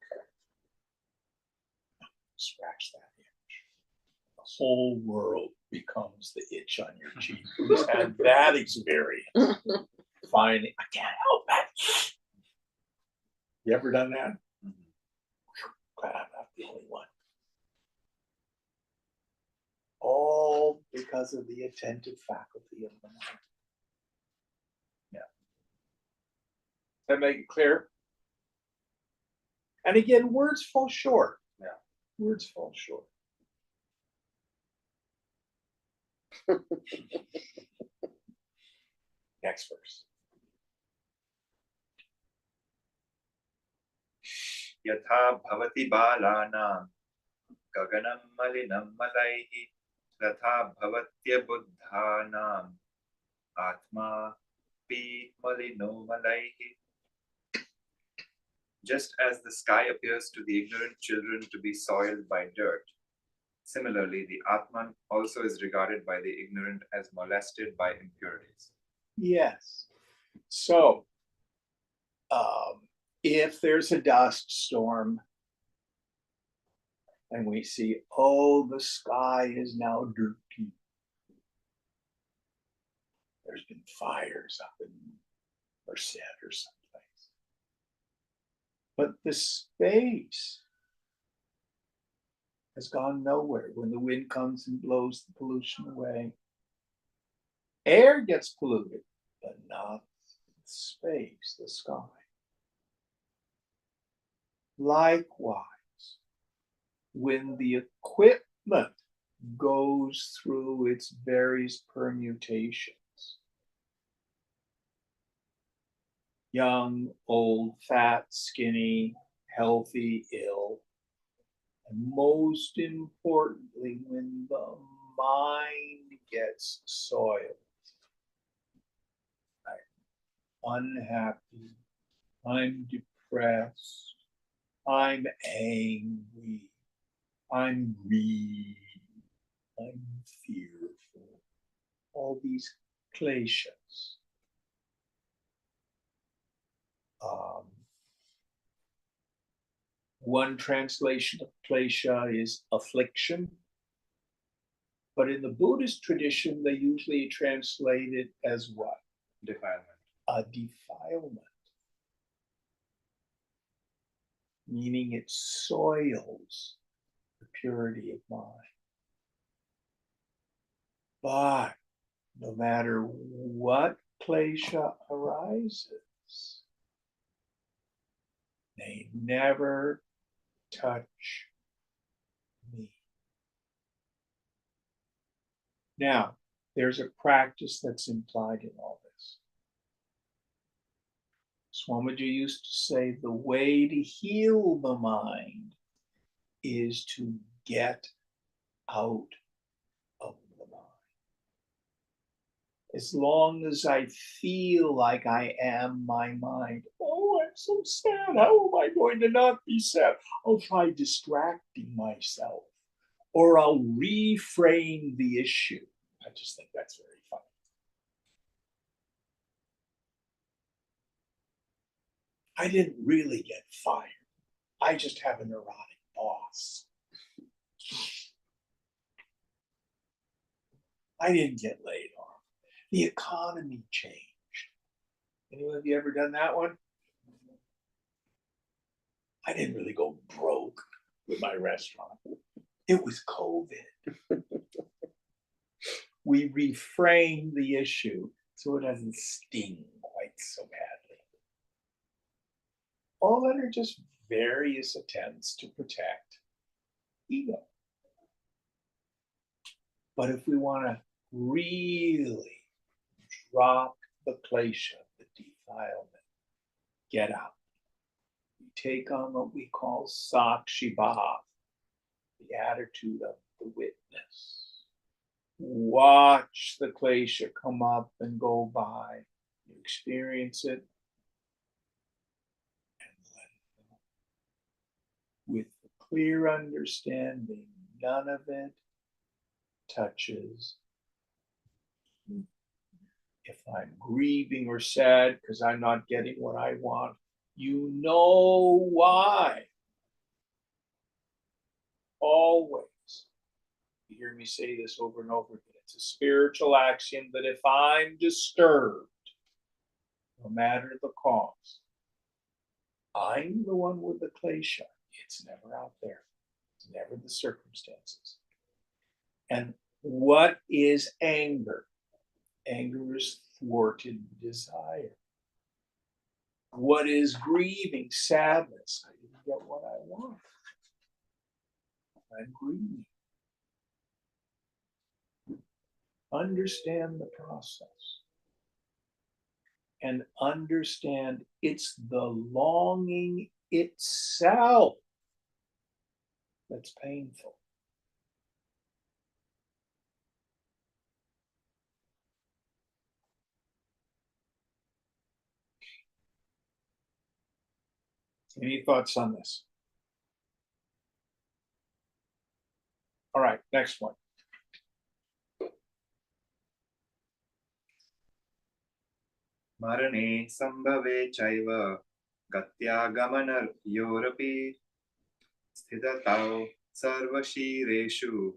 Scratch that itch. The whole world becomes the itch on your cheek. Who's had that experience? Finding, I can't help it. You ever done that? Glad I'm not the only one. All because of the attentive faculty of the mind. Yeah. Does that make it clear? And again, words fall short.
Yeah.
Words fall short. Next verse.
Yatha bhavati balanam gaganam malinam malaihi तथा भवत्य बुद्धानां आत्मा pi malino malaihi. Just as the sky appears to the ignorant children to be soiled by dirt, similarly the Atman also is regarded by the ignorant as molested by impurities.
Yes. So, if there's a dust storm and we see, oh, the sky is now dirty. There's been fires up in Merced or someplace. But the space has gone nowhere. When the wind comes and blows the pollution away, air gets polluted, but not space, the sky. Likewise, when the equipment goes through its various permutations, young, old, fat, skinny, healthy, ill, and most importantly, when the mind gets soiled, I'm unhappy, I'm depressed, I'm angry, I'm greedy, I'm fearful, all these kleshas. One translation of klesha is affliction. But in the Buddhist tradition, they usually translate it as what?
Defilement.
A defilement. Meaning it soils the purity of mind. But no matter what klesha arises, they never touch me. Now, there's a practice that's implied in all this. Swamiji used to say the way to heal the mind is to get out of the mind. As long as I feel like I am my mind, oh, I'm so sad. How am I going to not be sad? I'll try distracting myself, or I'll reframe the issue. I just think that's very funny. I didn't really get fired. I just have a neurotic boss. I didn't get laid off. The economy changed. Anyone of you ever done that one? I didn't really go broke with my restaurant. It was COVID. We reframe the issue so it doesn't sting quite so badly. All that are just various attempts to protect ego. But if we want to really drop the klesha, the defilement, get out. We take on what we call sakshi bhav, the attitude of the witness. Watch the klesha come up and go by. You experience it and let it go. With the clear understanding, none of it touches. If I'm grieving or sad because I'm not getting what I want, you know why. Always. You hear me say this over and over again. It's a spiritual axiom that if I'm disturbed, no matter the cause, I'm the one with the klesha. It's never out there. It's never the circumstances. And what is anger? Anger is thwarted desire. What is grieving? Sadness. I didn't get what I want. I'm grieving. Understand the process. And understand it's the longing itself that's painful. Any thoughts on this? All right, next one.
Marane sambhave chaiva gatyagamanaryorapi sthitatau sarvashireshu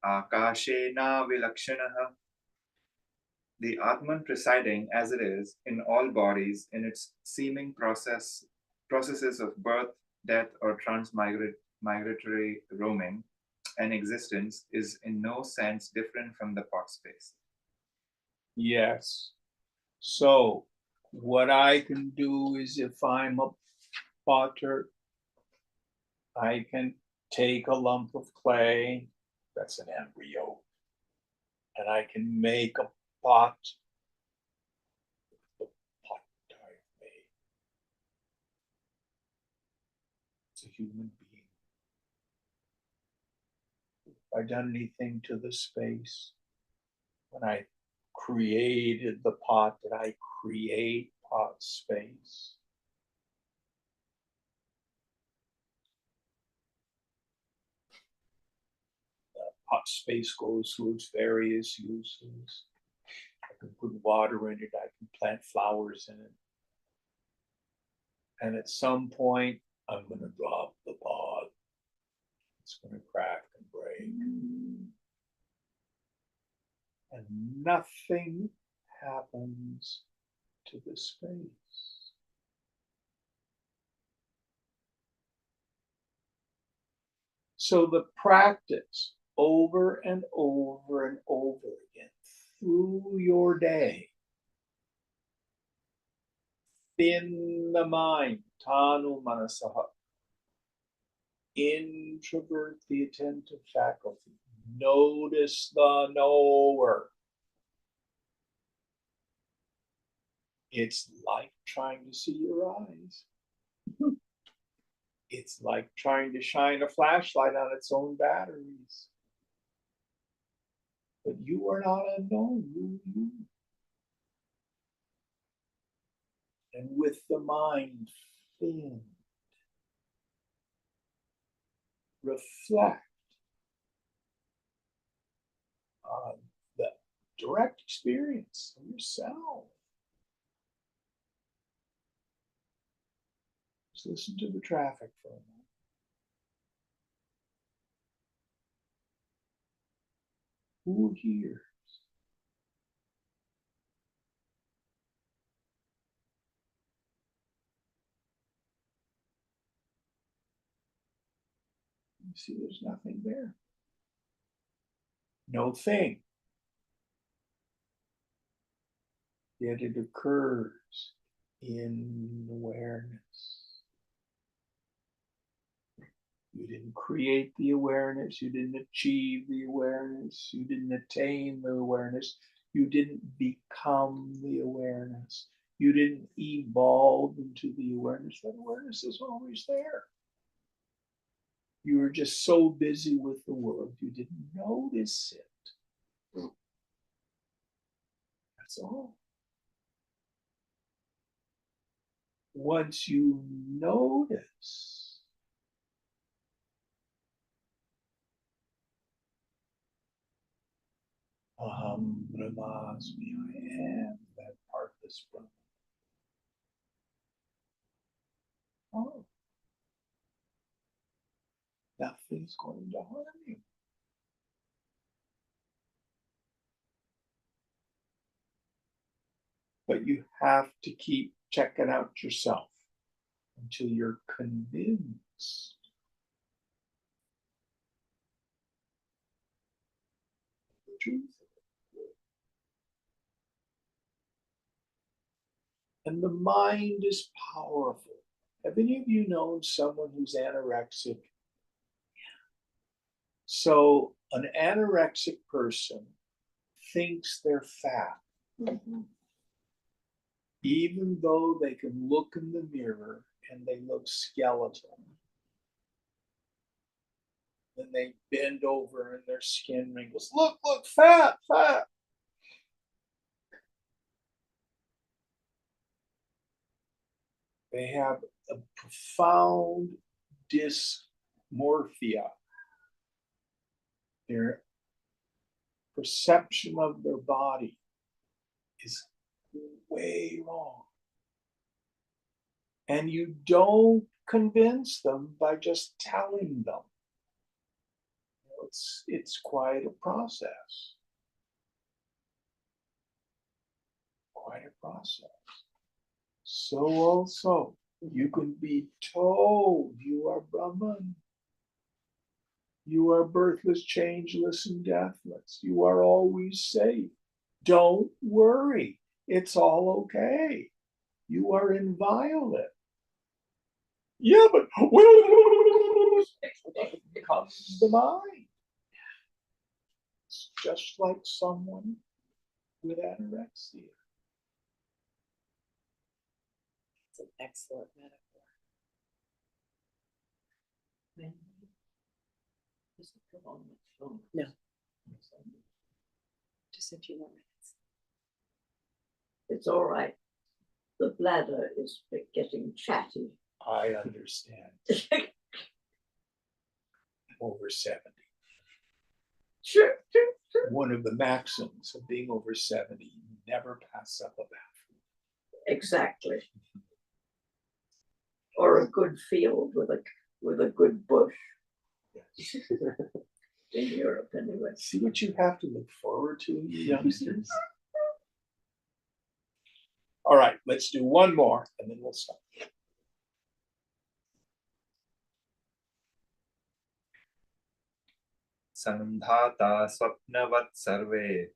akashena vilakshanaha. The Atman presiding as it is in all bodies in its seeming processes of birth, death, or transmigratory roaming and existence is in no sense different from the pot space.
Yes. So what I can do is if I'm a potter, I can take a lump of clay, that's an embryo, and I can make a pot. The pot I've made. It's a human being. Have I done anything to the space? When I created the pot, did I create pot space? Pot space goes through its various uses. I can put water in it, I can plant flowers in it. And at some point, I'm going to drop the pot. It's going to crack and break. and nothing happens to the space. So the practice over and over and over again through your day. Thin the mind, tanu manasaha. Introvert the attentive faculty. Notice the knower. It's like trying to see your eyes. It's like trying to shine a flashlight on its own batteries. But you are not unknown, you. And with the mind thinned, reflect on the direct experience of yourself. Just listen to the traffic for a moment. Who hears? You see, there's nothing there. No thing. Yet it occurs in awareness. You didn't create the awareness. You didn't achieve the awareness. You didn't attain the awareness. You didn't become the awareness. You didn't evolve into the awareness. That awareness is always there. You were just so busy with the world, you didn't notice it. That's all. Once you notice, Aham Brahmasmi, I am that partless Brahman. Oh, nothing's going to harm you. But you have to keep checking out yourself until you're convinced. The truth. And the mind is powerful. Have any of you known someone who's anorexic? So an anorexic person thinks they're fat, even though they can look in the mirror and they look skeletal. Then they bend over and their skin wrinkles. Look, fat, fat. They have a profound dysmorphia. Their perception of their body is way wrong. And you don't convince them by just telling them. It's quite a process. Quite a process. So also, you can be told you are Brahman. You are birthless, changeless, and deathless. You are always safe. Don't worry. It's all okay. You are inviolate. Yeah, but comes the mind. It's just like someone with anorexia.
It's an excellent metaphor. No. Just a few more minutes.
It's all right. The bladder is getting chatty.
I understand. Over 70.
Sure.
One of the maxims of being over 70, you never pass up a bathroom.
Exactly. Or a good field with a good bush.
Yes.
in Europe anyway.
See what you have to look forward to, you youngsters. All right, let's do one more and then we'll stop.
Sandhata swapnavat sarve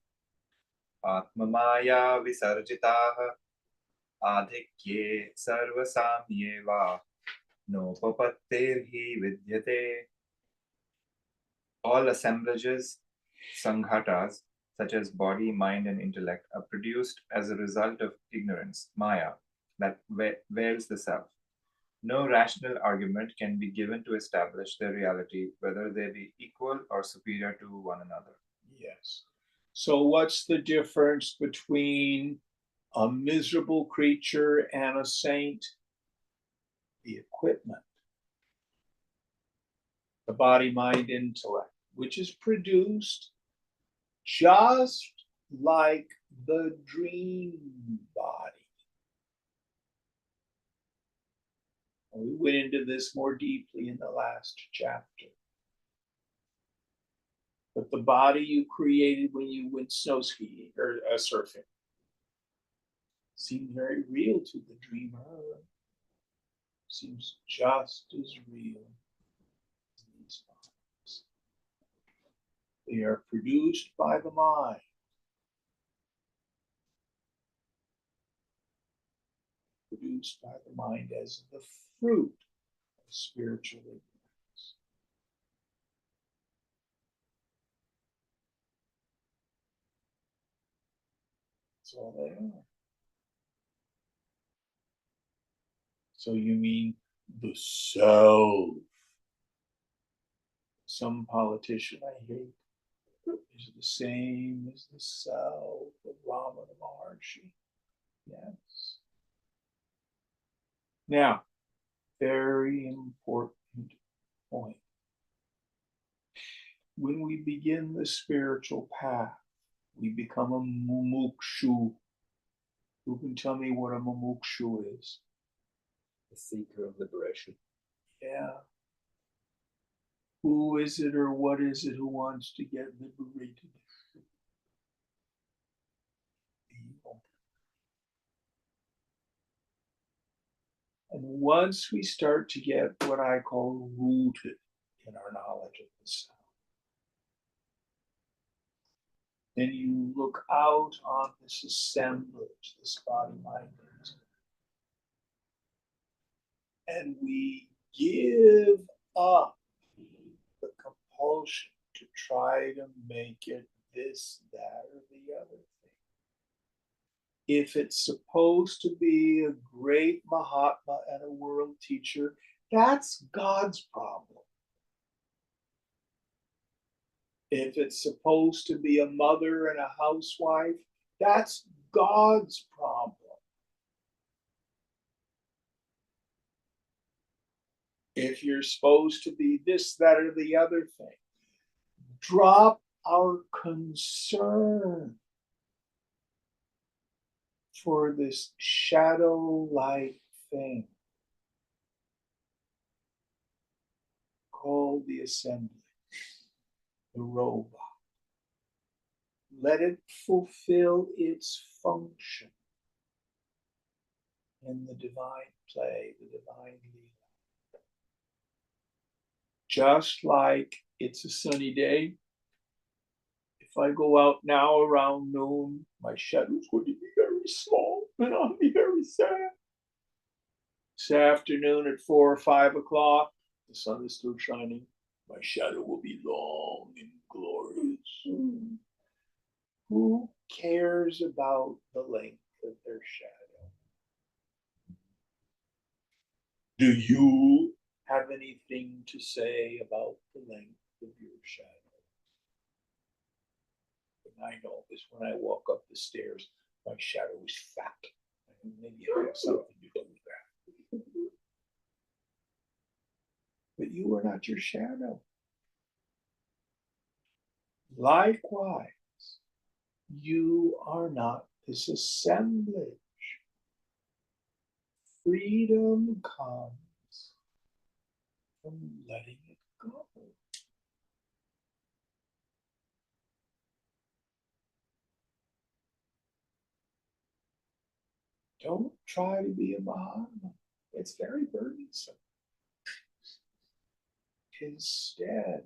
atmamaya visarjitaha adhikye sarvasamyeva nopapatterhi vidyate. All assemblages, sanghatas, such as body, mind, and intellect, are produced as a result of ignorance, maya, that veils the self. No rational argument can be given to establish their reality, whether they be equal or superior to one another.
Yes. So what's the difference between a miserable creature and a saint? The equipment. The body, mind, intellect, which is produced just like the dream body. We went into this more deeply in the last chapter. But the body you created when you went snow skiing or surfing seemed very real to the dreamer. Seems just as real as these bodies. They are produced by the mind. Produced by the mind as the fruit of spiritual ignorance. That's all they are. So you mean the self? Some politician I hate is the same as the self of Ramana Maharshi. Yes. Now, very important point. When we begin the spiritual path, we become a mumukshu. Who can tell me what a mumukshu is?
The seeker of liberation.
Yeah. Who is it or what is it who wants to get liberated? Evil. And once we start to get what I call rooted in our knowledge of the self, then you look out on this assemblage, this body, mind, and we give up the compulsion to try to make it this, that, or the other thing. If it's supposed to be a great Mahatma and a world teacher, that's God's problem. If it's supposed to be a mother and a housewife, that's God's problem. If you're supposed to be this, that, or the other thing, drop our concern for this shadow-like thing called the assembly, the robot. Let it fulfill its function in the divine play, the divine Leela. Just like it's a sunny day, if I go out now around noon, my shadow's going to be very small and I'll be very sad. This afternoon at 4 or 5 o'clock, the sun is still shining. My shadow will be long and glorious. Who cares about the length of their shadow? Do you have anything to say about the length of your shadow? And I know this when I walk up the stairs, my shadow is fat. Maybe I have something to do with that. But you are not your shadow. Likewise, you are not this assemblage. Freedom comes from letting it go. Don't try to be a Mahatma. It's very burdensome. Instead,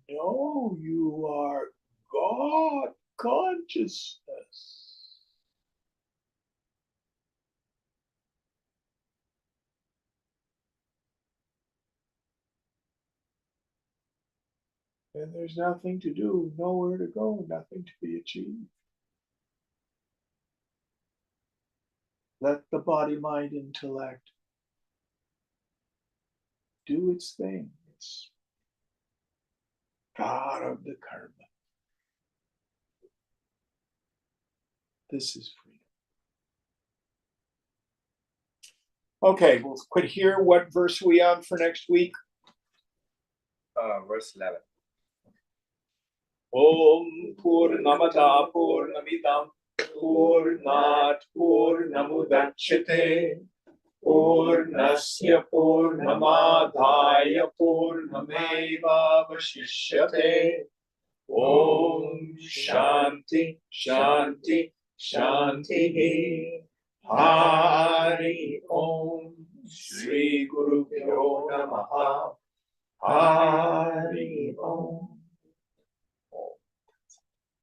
know you are God consciousness. And there's nothing to do, nowhere to go, nothing to be achieved. Let the body, mind, intellect do its thing. It's God of the karma. This is freedom. Okay, we'll quit here. What verse are we on for next week?
Verse 11.
Om Purnamada Purnamidam Purnat Purnamudachyate Purnasya Purnamadhaya Purnameva Vashishyate. Om Shanti Shanti Shanti. Hari Om Shri Guru Pyo Namaha. Hari Om.